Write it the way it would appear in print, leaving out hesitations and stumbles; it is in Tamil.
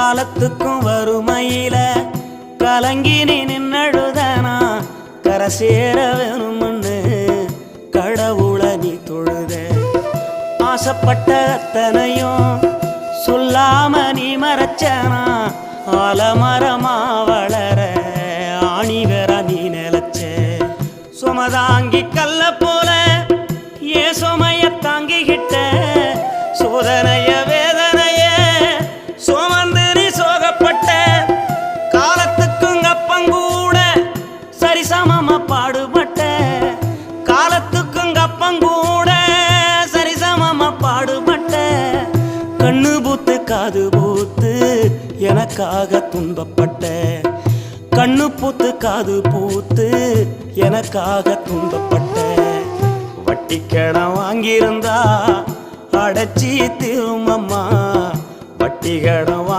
காலத்துக்கும் வறுமையில கலங்கி நீ நின்னழுதனா கரை சேர வேணும்னு கடவுளை நீ தொழுத ஆசைப்பட்ட அத்தனையும் சொல்லாம நீ மறைச்சனா ஆலமரமா வளர ஆணி வேற நீ நிலச்ச சுமதாங்கி கல்ல போல ஏ சுமைய தாங்கிக்கிட்ட சோதனைய வேதனைய சுமந்து நீ சோகப்பட்ட காலத்துக்கும் அப்பங்கூட சரிசமமா பாடுபட்ட காலத்துக்கும் அப்பங்கூட சரிசமமா பாடுபட்ட கண்ணு பூத்து காது பூத்து எனக்காக துன்பப்பட்ட கண்ணு பூத்து காது பூத்து எனக்காக துன்பப்பட்ட வட்டி கடன் வாங்கியிருந்தா அடைச்சி திரும்பம்மா வட்டி கடன் வாங்கி